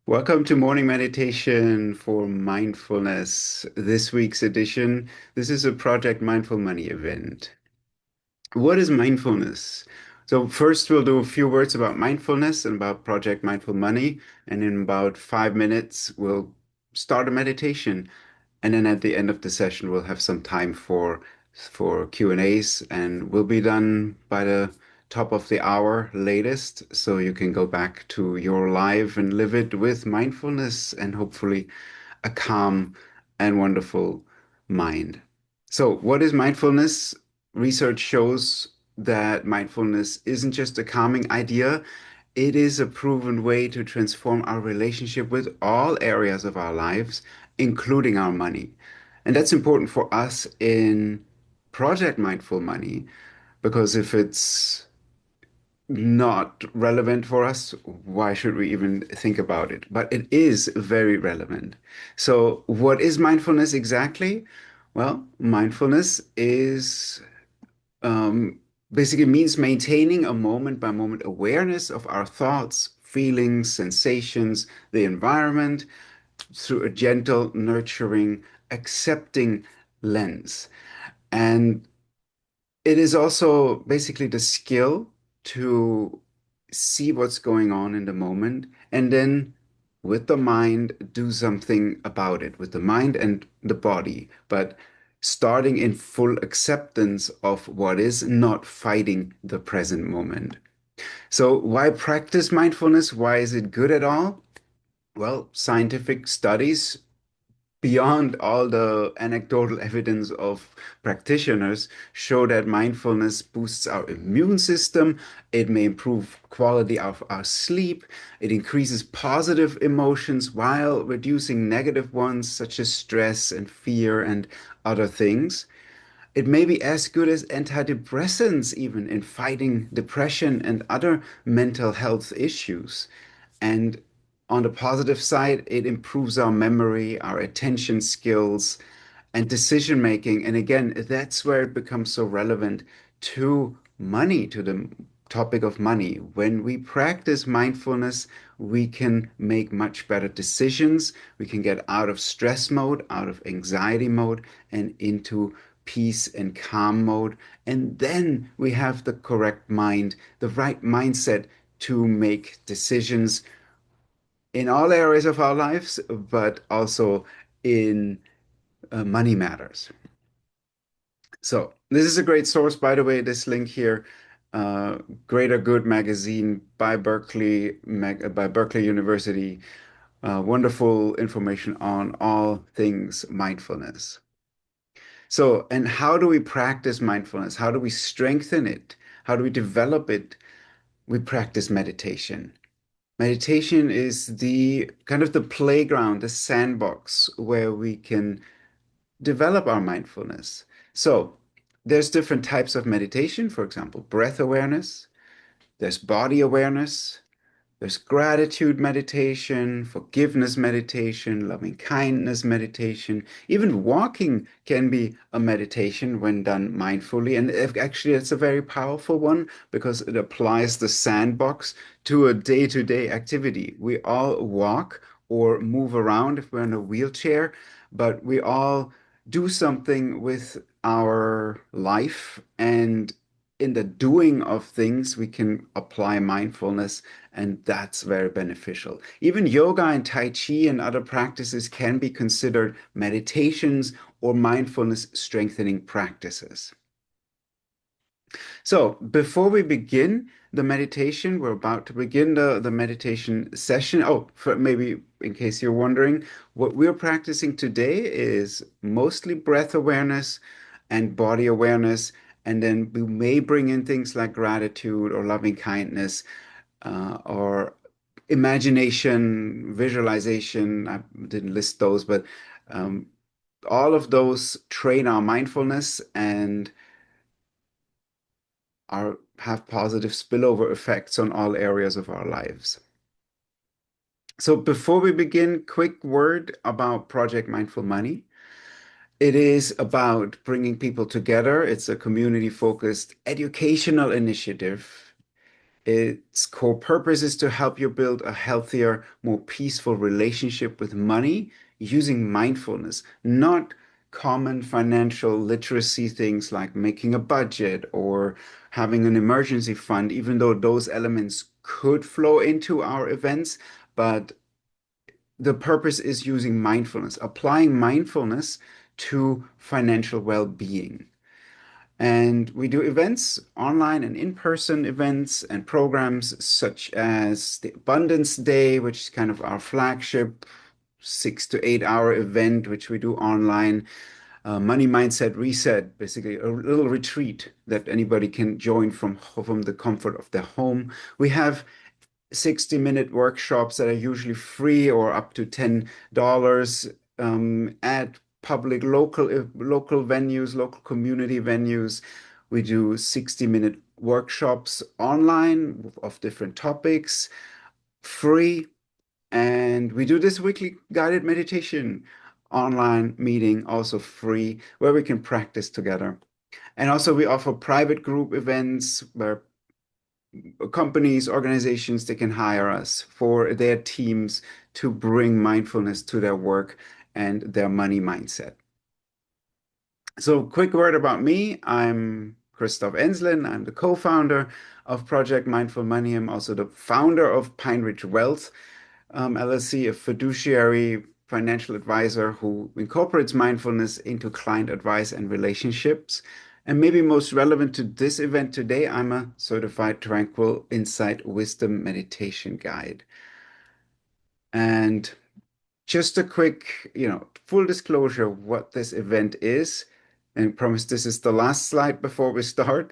Welcome to morning meditation for mindfulness. This week's edition. This is a Project Mindful Money event. What is mindfulness? So first we'll do a few words about mindfulness and about Project Mindful Money, and in about 5 minutes we'll start a meditation. And then at the end of the session we'll have some time for Q&As, and we'll be done by the top of the hour latest, so you can go back to your life and live it with mindfulness and hopefully a calm and wonderful mind. So, what is mindfulness? Research shows that mindfulness isn't just a calming idea, it is a proven way to transform our relationship with all areas of our lives, including our money. And that's important for us in Project Mindful Money, because if it's not relevant for us, why should we even think about it? But it is very relevant. So, what is mindfulness exactly? Well, mindfulness is um, basically means maintaining a moment by moment awareness of our thoughts, feelings, sensations, the environment through a gentle, nurturing, accepting lens. And it is also basically the skill to see what's going on in the moment and then with the mind do something about it with the mind and the body, but starting in full acceptance of what is, not fighting the present moment. So, why practice mindfulness? Why is it good at all? Well, scientific studies beyond all the anecdotal evidence of practitioners show that mindfulness boosts our immune system. It may improve quality of our sleep. It increases positive emotions while reducing negative ones such as stress and fear and other things. It may be as good as antidepressants, even in fighting depression and other mental health issues. And on the positive side, it improves our memory, our attention skills, and decision making. And again, that's where it becomes so relevant to money, to the topic of money. When we practice mindfulness, we can make much better decisions. We can get out of stress mode, out of anxiety mode, and into peace and calm mode. And then we have the correct mind, the right mindset to make decisions in all areas of our lives, but also in money matters. So this is a great source, by the way, this link here, uh, Greater Good magazine by by Berkeley University. Wonderful information on all things mindfulness. So, and how do we practice mindfulness? How do we strengthen it? How do we develop it? We practice meditation. Meditation is the kind of the playground, the sandbox where we can develop our mindfulness. So there's different types of meditation, for example, breath awareness, there's body awareness, there's gratitude meditation, forgiveness meditation, loving kindness meditation. Even walking can be a meditation when done mindfully. And actually, it's a very powerful one because it applies the sandbox to a day-to-day activity. We all walk or move around if we're in a wheelchair, but we all do something with our life. And in the doing of things, we can apply mindfulness, and that's very beneficial. Even yoga and Tai Chi and other practices can be considered meditations or mindfulness strengthening practices. So, before we begin the meditation, we're about to begin the meditation session. Oh, maybe in case you're wondering, what we're practicing today is mostly breath awareness and body awareness. And then we may bring in things like gratitude or loving kindness, or imagination, visualization. I didn't list those, but um, all of those train our mindfulness and have positive spillover effects on all areas of our lives. So before we begin, quick word about Project Mindful Money. It is about bringing people together. It's a community-focused educational initiative. Its core purpose is to help you build a healthier, more peaceful relationship with money using mindfulness, not common financial literacy things like making a budget or having an emergency fund, even though those elements could flow into our events. But the purpose is using mindfulness, applying mindfulness to financial well-being. And we do events, online and in-person events and programs such as the Abundance Day, which is kind of our flagship 6 to 8 hour event, which we do online. Money Mindset Reset, basically a little retreat that anybody can join from the comfort of their home. We have 60-minute workshops that are usually free or up to $10 at public local venues, local community venues. We do 60-minute workshops online of different topics, free. And we do this weekly guided meditation online meeting, also free, where we can practice together. And also we offer private group events where companies, organizations, they can hire us for their teams to bring mindfulness to their work and their money mindset. So, quick word about me. I'm Cristof Ensslin. I'm the co-founder of Project Mindful Money. I'm also the founder of Pine Ridge Wealth LLC, a fiduciary financial advisor who incorporates mindfulness into client advice and relationships. And maybe most relevant to this event today, I'm a certified Tranquil Insight Wisdom Meditation Guide. And just a quick, full disclosure of what this event is. And I promise this is the last slide before we start.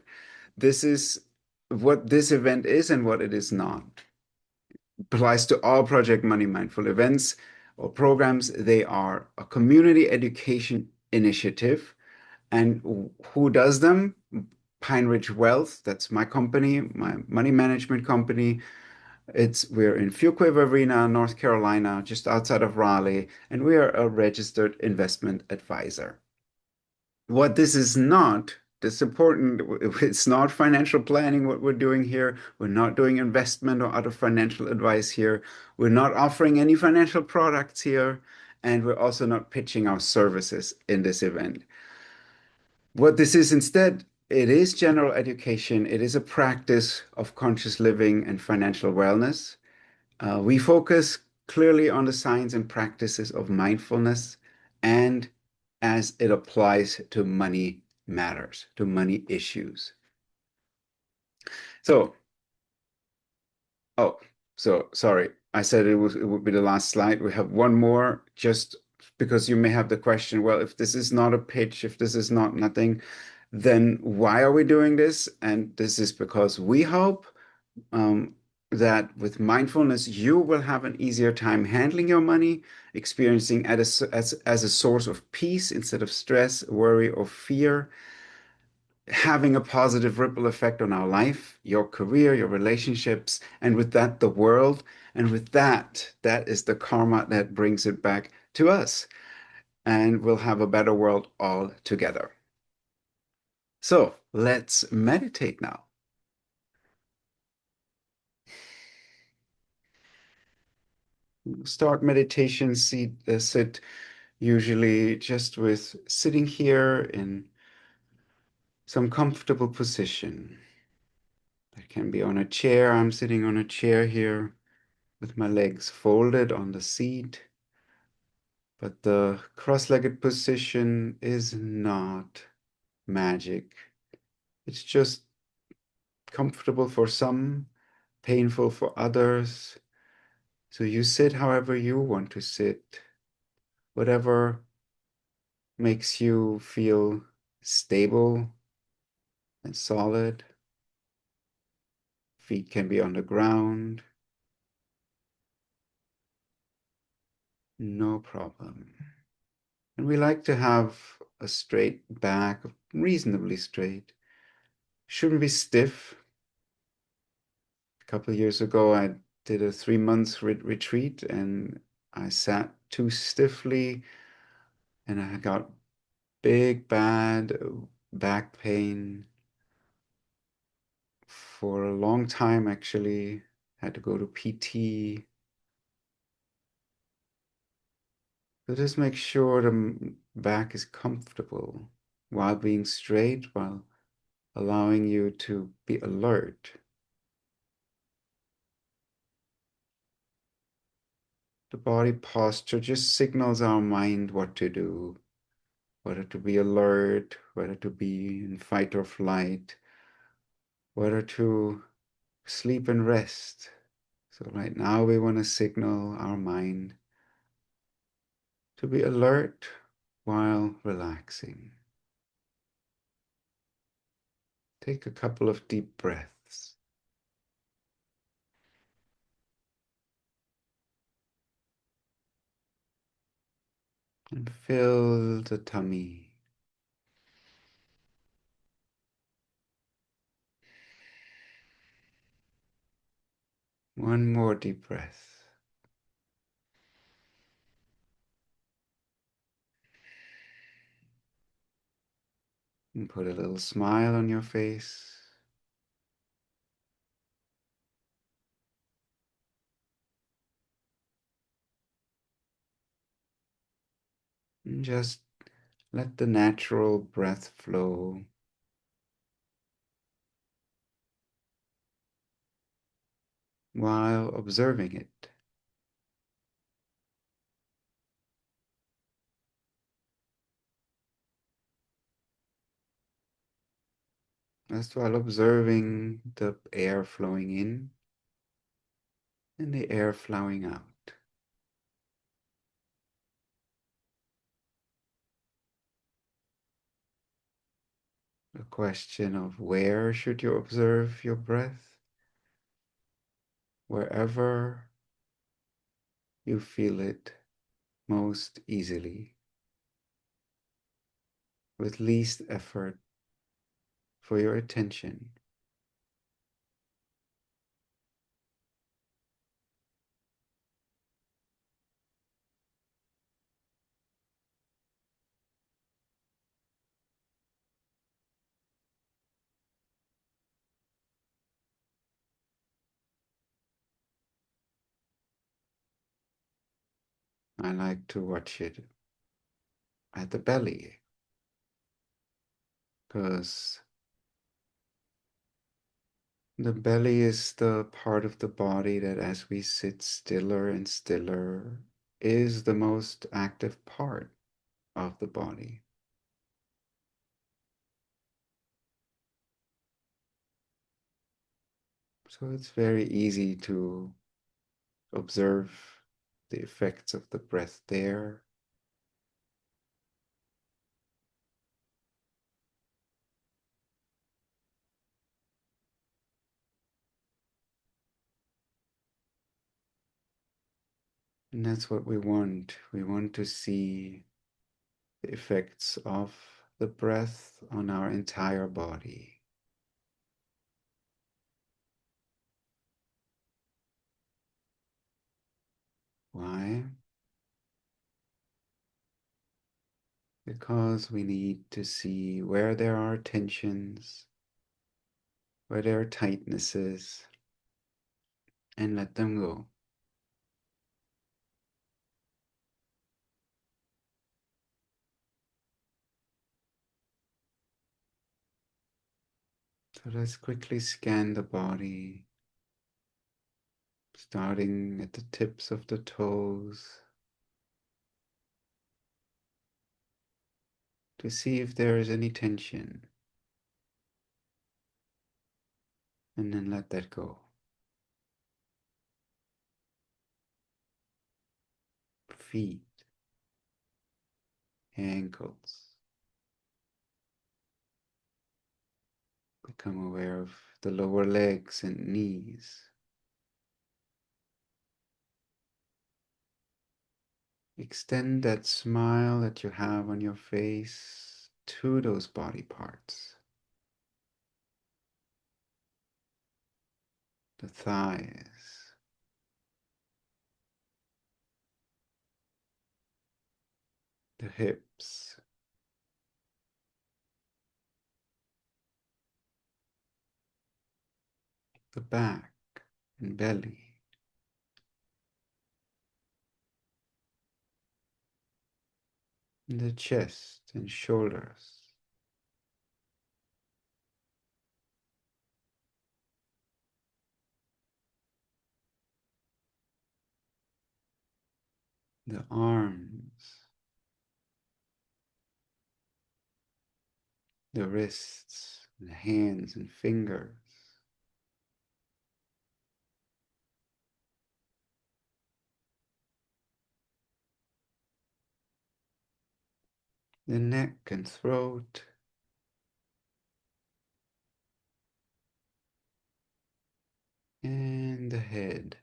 This is what this event is and what it is not. Applies to all Project Money Mindful events or programs. They are a community education initiative. And who does them? Pine Ridge Wealth, that's my company, my money management company. We're in Fuquay-Varina, North Carolina, just outside of Raleigh, and we are a registered investment advisor. What this is not, this important, it's not financial planning what we're doing here. We're not doing investment or other financial advice here. We're not offering any financial products here, and we're also not pitching our services in this event. What this is instead, it is general education. It is a practice of conscious living and financial wellness. We focus clearly on the science and practices of mindfulness and as it applies to money matters, to money issues. So, oh, so sorry. I said it would be the last slide. We have one more just because you may have the question, well, if this is not a pitch, if this is not nothing, then why are we doing this? And this is because we hope that with mindfulness, you will have an easier time handling your money, experiencing as a source of peace instead of stress, worry, or fear, having a positive ripple effect on our life, your career, your relationships, and with that, the world. And with that, that is the karma that brings it back to us. And we'll have a better world all together. So let's meditate now. Start meditation, sit usually just with sitting here in some comfortable position. That can be on a chair. I'm sitting on a chair here with my legs folded on the seat. But the cross-legged position is not magic. It's just comfortable for some, painful for others. So you sit however you want to sit, whatever makes you feel stable and solid. Feet can be on the ground. No problem. And we like to have a straight back, reasonably straight. Shouldn't be stiff. A couple of years ago, I did a 3 month retreat and I sat too stiffly and I got big, bad back pain for a long time actually. Had to go to PT. So just make sure the back is comfortable while being straight, while allowing you to be alert. The body posture just signals our mind what to do, whether to be alert, whether to be in fight or flight, whether to sleep and rest. So right now we want to signal our mind to be alert while relaxing. Take a couple of deep breaths and fill the tummy. One more deep breath. And put a little smile on your face. And just let the natural breath flow while observing it. Just while observing the air flowing in and the air flowing out. The question of where should you observe your breath? Wherever you feel it most easily, with least effort for your attention. I like to watch it at the belly because the belly is the part of the body that, as we sit stiller and stiller, is the most active part of the body. So it's very easy to observe the effects of the breath there. And that's what we want. We want to see the effects of the breath on our entire body. Why? Because we need to see where there are tensions, where there are tightnesses, and let them go. So let's quickly scan the body, starting at the tips of the toes, to see if there is any tension, and then let that go. Feet, ankles. Become aware of the lower legs and knees. Extend that smile that you have on your face to those body parts. The thighs, the hips, the back and belly, the chest and shoulders, the arms, the wrists, the hands and fingers, the neck and throat, and the head,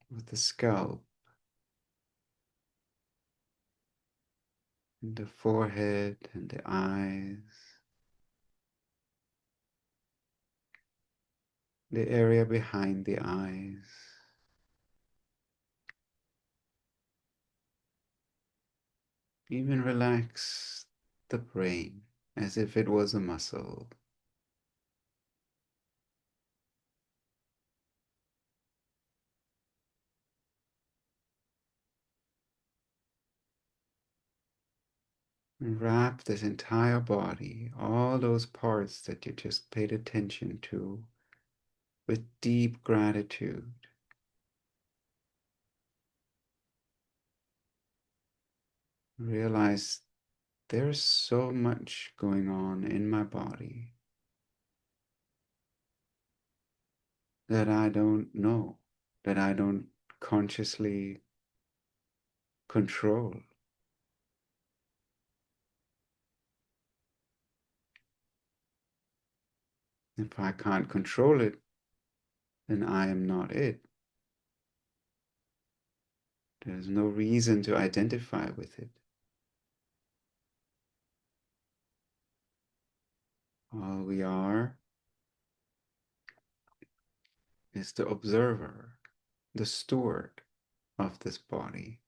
with the scalp, and the forehead and the eyes, the area behind the eyes. Even relax the brain as if it was a muscle. And wrap this entire body, all those parts that you just paid attention to, with deep gratitude. Realize there's so much going on in my body that I don't know, that I don't consciously control. If I can't control it, then I am not it. There's no reason to identify with it. All we are is the observer, the steward of this body.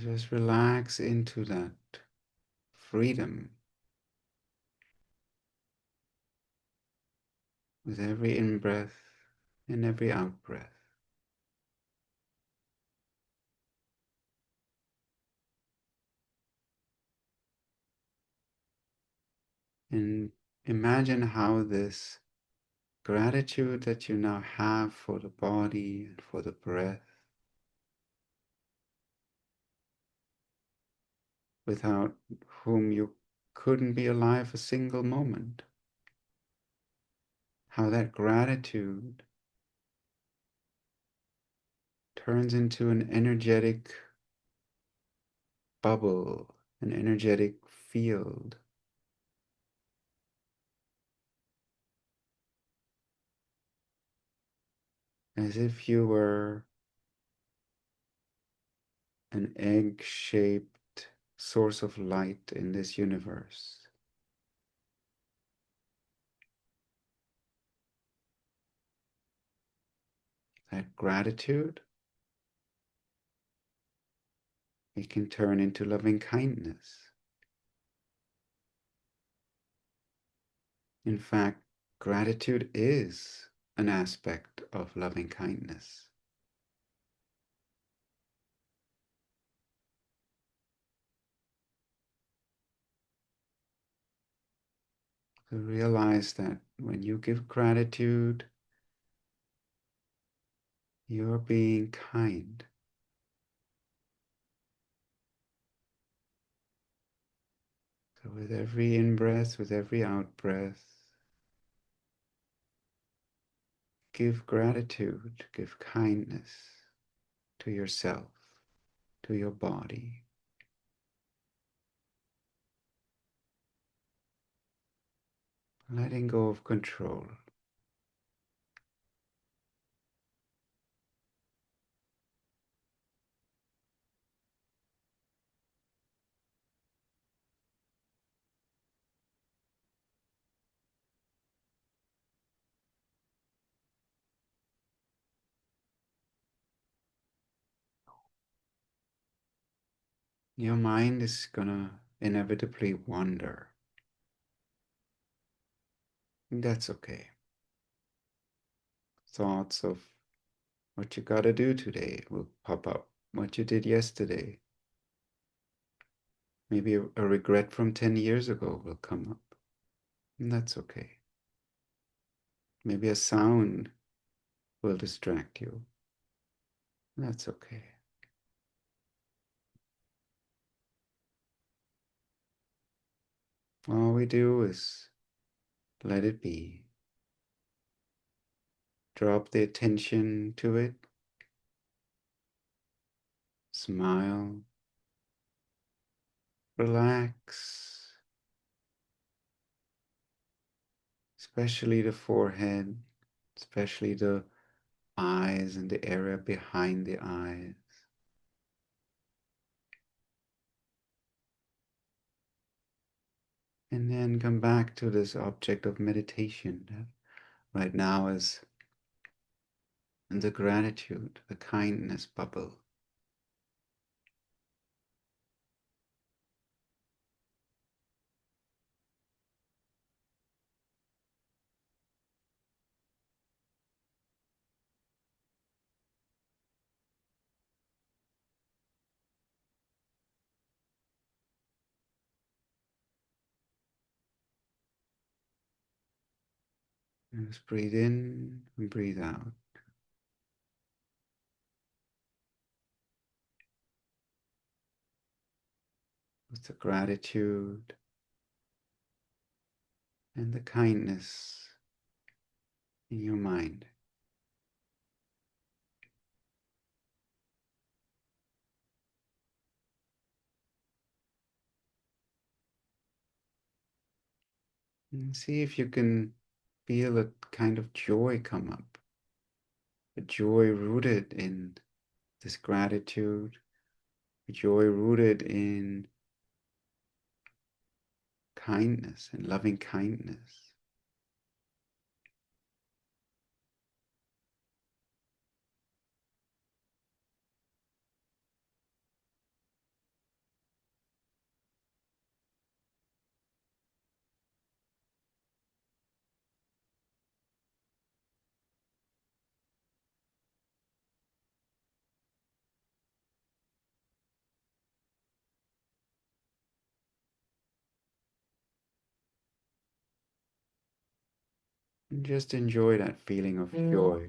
Just relax into that freedom with every in-breath and every out-breath. And imagine how this gratitude that you now have for the body and for the breath, without whom you couldn't be alive a single moment, how that gratitude turns into an energetic bubble, an energetic field, as if you were an egg-shaped source of light in this universe. That gratitude, it can turn into loving kindness. In fact, gratitude is an aspect of loving kindness. So realize that when you give gratitude, you're being kind. So with every in-breath, with every out-breath, give gratitude, give kindness to yourself, to your body. Letting go of control. Your mind is gonna inevitably wander. That's okay. Thoughts of what you gotta do today will pop up. What you did yesterday. Maybe a regret from 10 years ago will come up. And that's okay. Maybe a sound will distract you. That's okay. All we do is let it be. Drop the attention to it. Smile. Relax. Especially the forehead. Especially the eyes and the area behind the eyes. And then come back to this object of meditation that right now is the gratitude, the kindness bubble. And just breathe in and breathe out. With the gratitude and the kindness in your mind. And see if you can feel a kind of joy come up. A joy rooted in this gratitude, a joy rooted in kindness and loving kindness. And just enjoy that feeling of joy.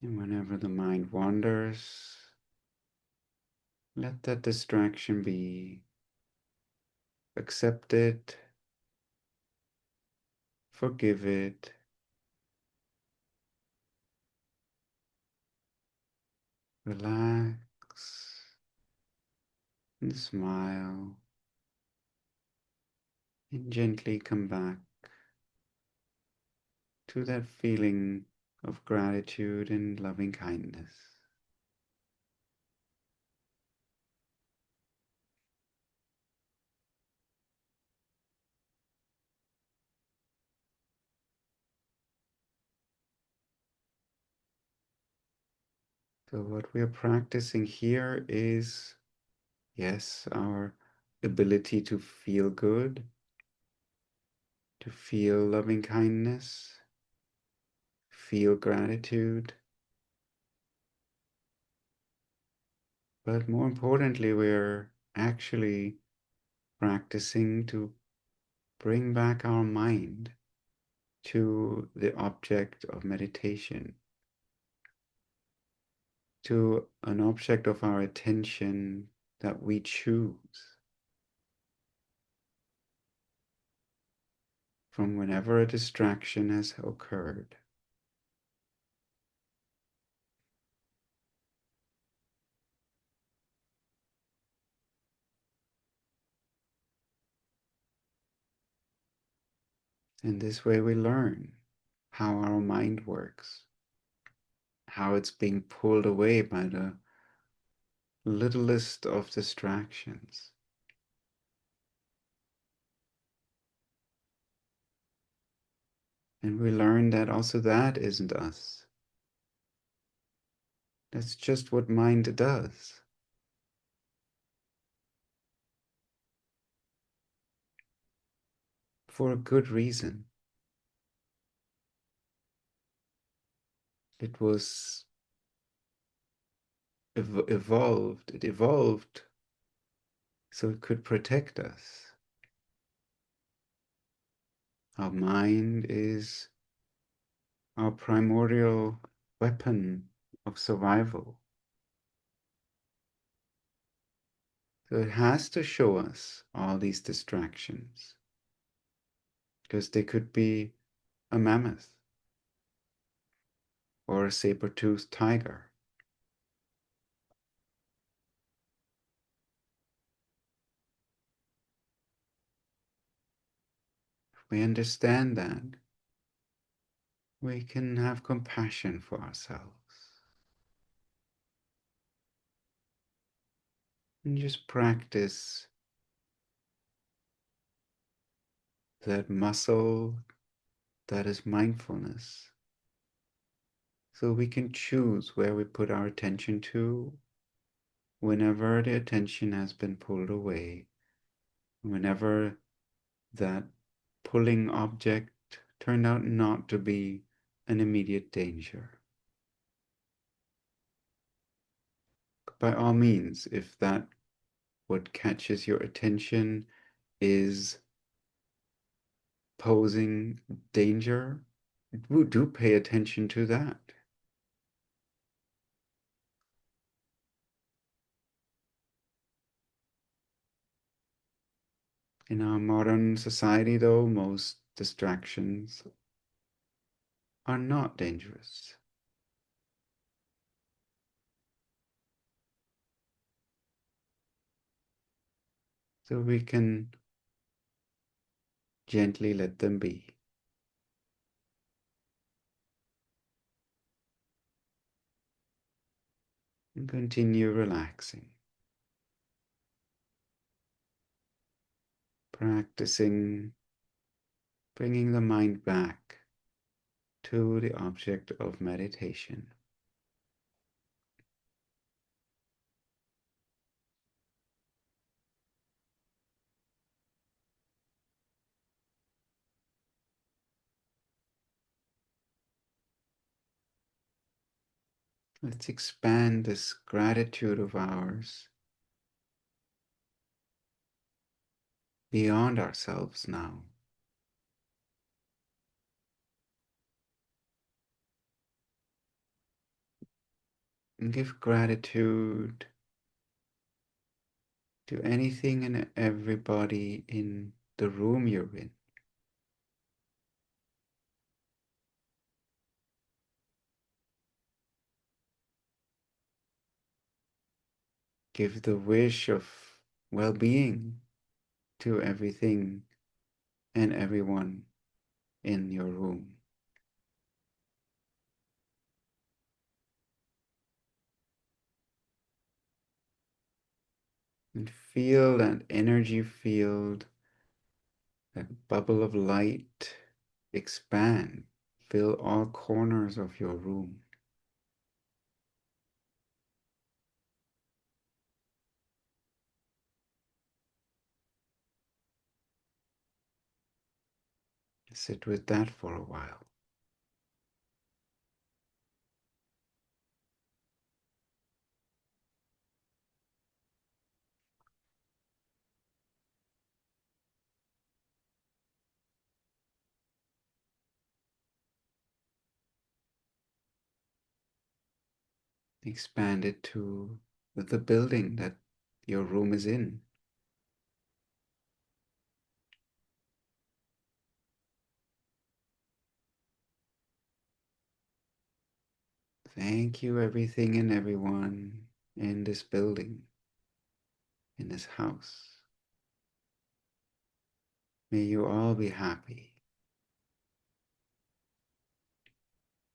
And whenever the mind wanders, let that distraction be accepted, forgive it, relax, and smile, and gently come back to that feeling of gratitude and loving kindness. So what we are practicing here is, yes, our ability to feel good, to feel loving kindness, feel gratitude, but more importantly, we're actually practicing to bring back our mind to the object of meditation, to an object of our attention that we choose from whenever a distraction has occurred. In this way, we learn how our mind works, how it's being pulled away by the littlest of distractions. And we learn that also that isn't us. That's just what mind does. For a good reason. It was evolved. It evolved so it could protect us. Our mind is our primordial weapon of survival. So it has to show us all these distractions because they could be a mammoth or a saber-toothed tiger. If we understand that, we can have compassion for ourselves and just practice that muscle that is mindfulness. So we can choose where we put our attention to whenever the attention has been pulled away, whenever that pulling object turned out not to be an immediate danger. By all means, if that what catches your attention is posing danger, do pay attention to that. In our modern society, though, most distractions are not dangerous. So we can gently let them be and continue relaxing, practicing bringing the mind back to the object of meditation. Let's expand this gratitude of ours beyond ourselves now. And give gratitude to anything and everybody in the room you're in. Give the wish of well-being to everything and everyone in your room. And feel that energy field, that bubble of light expand, fill all corners of your room. Sit with that for a while. Expand it to the building that your room is in. Thank you, everything and everyone in this building, in this house. May you all be happy.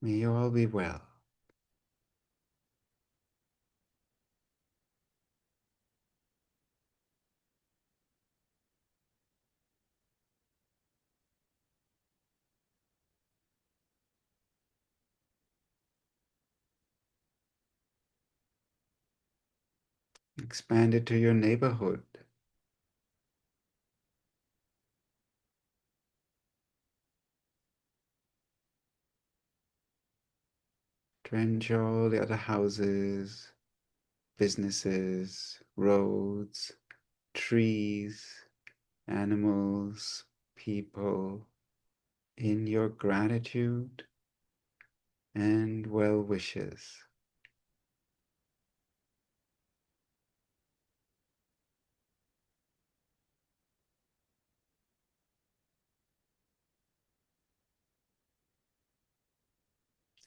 May you all be well. Expand it to your neighborhood. Drench all the other houses, businesses, roads, trees, animals, people in your gratitude and well wishes.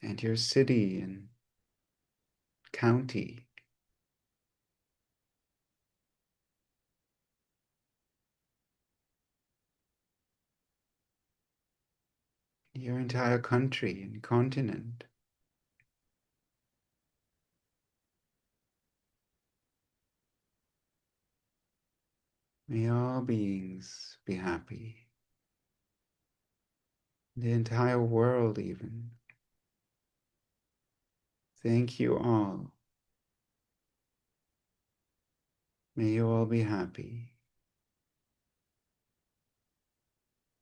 And your city and county, your entire country and continent. May all beings be happy. The entire world, even. Thank you all. May you all be happy.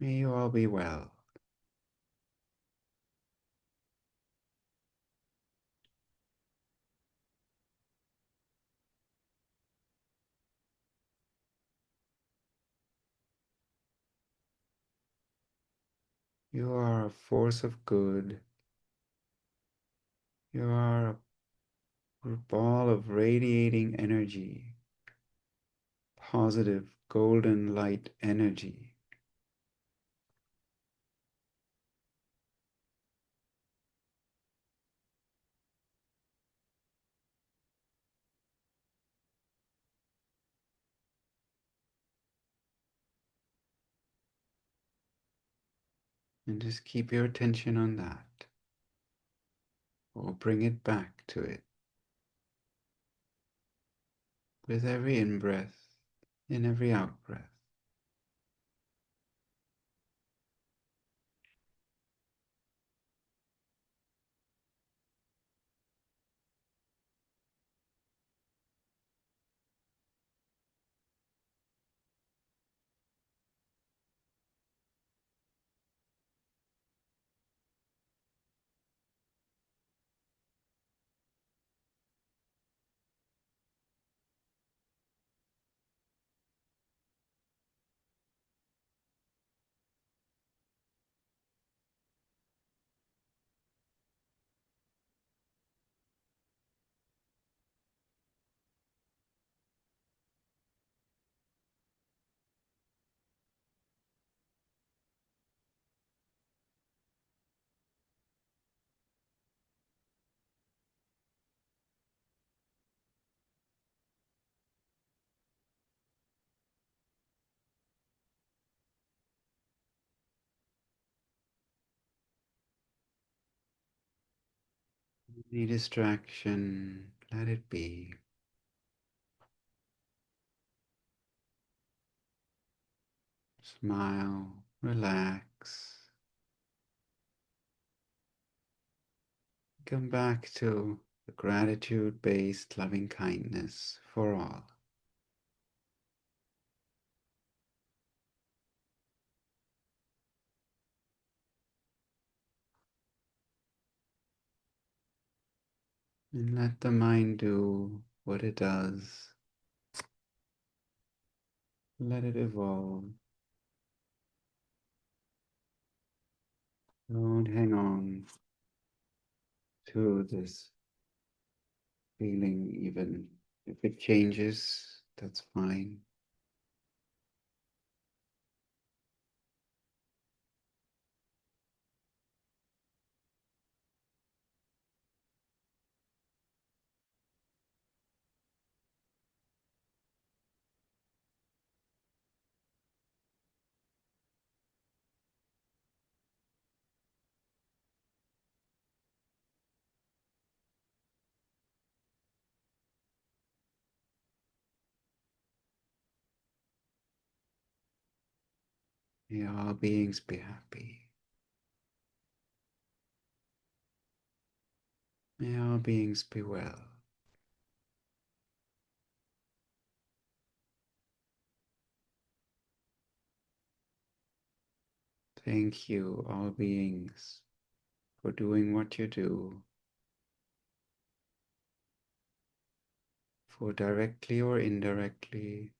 May you all be well. You are a force of good. You are a ball of radiating energy, positive golden light energy. And just keep your attention on that, or bring it back to it with every in-breath, in every out-breath. Any distraction, let it be. Smile, relax. Come back to the gratitude-based loving kindness for all. And let the mind do what it does. Let it evolve. Don't hang on to this feeling, even if it changes, that's fine. May all beings be happy. May all beings be well. Thank you, all beings, for doing what you do, for directly or indirectly,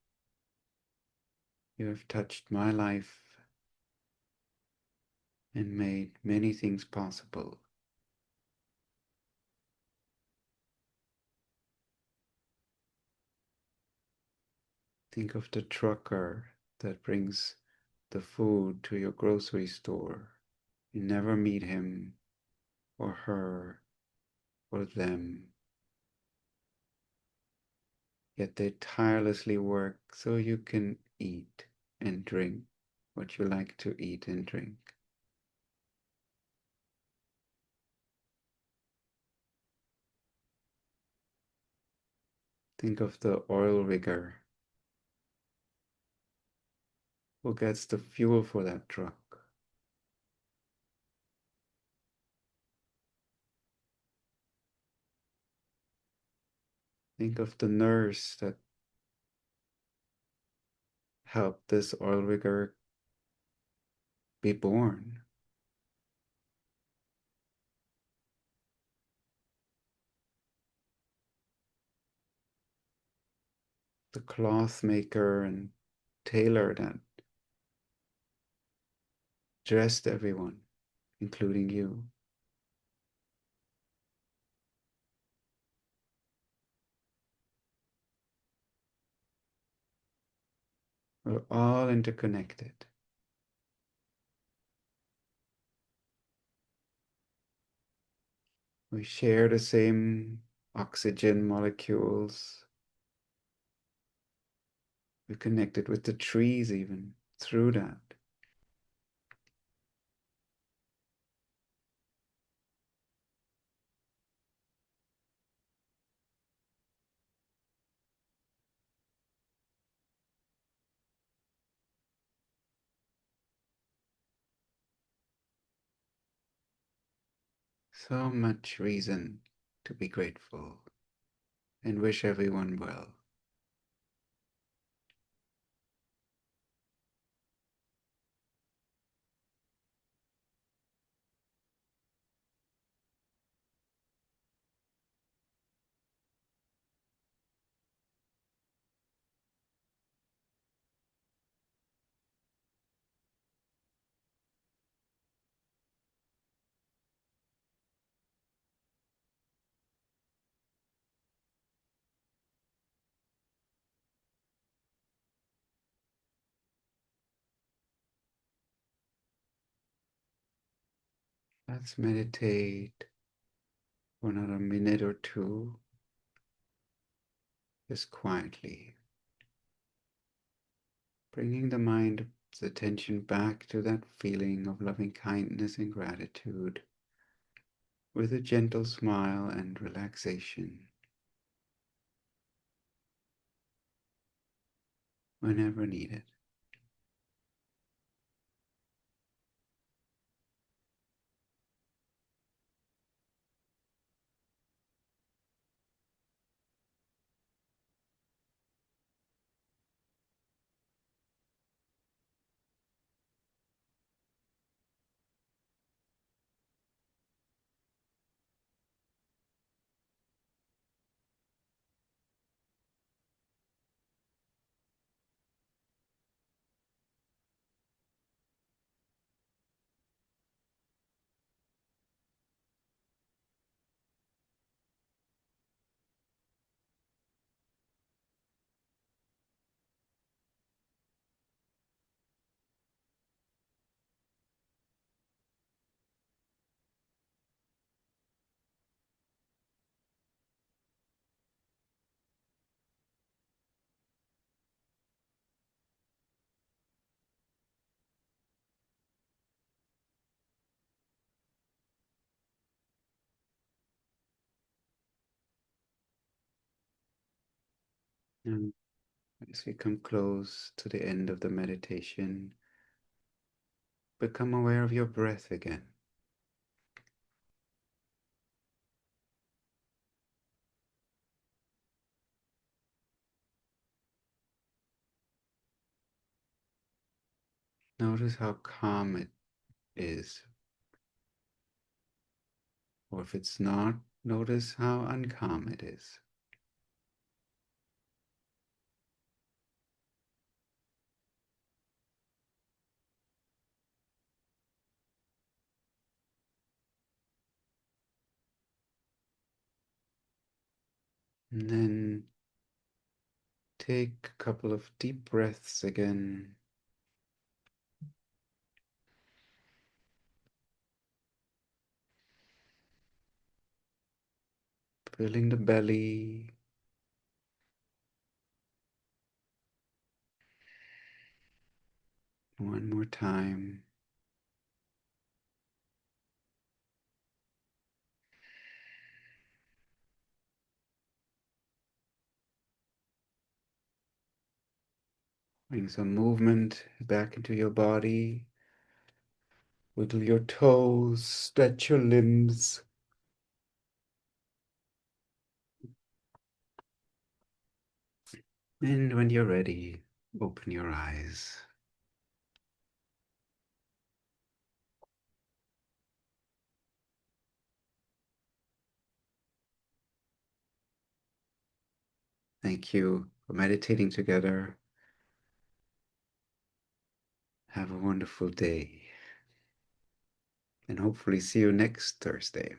you have touched my life and made many things possible. Think of the trucker that brings the food to your grocery store. You never meet him or her or them, yet they tirelessly work so you can eat and drink what you like to eat and drink. Think of the oil rigger who gets the fuel for that truck. Think of the nurse that helped this oil rigger be born. The cloth maker and tailor that dressed everyone, including you. We're all interconnected. We share the same oxygen molecules. We're connected with the trees even through that. So much reason to be grateful and wish everyone well. Let's meditate for another minute or two, just quietly, bringing the mind's attention back to that feeling of loving kindness and gratitude with a gentle smile and relaxation whenever needed. And as we come close to the end of the meditation, become aware of your breath again. Notice how calm it is. Or if it's not, notice how uncalm it is. And then take a couple of deep breaths again, filling the belly. One more time. Bring some movement back into your body. Wiggle your toes, stretch your limbs. And when you're ready, open your eyes. Thank you for meditating together. Have a wonderful day, and hopefully see you next Thursday.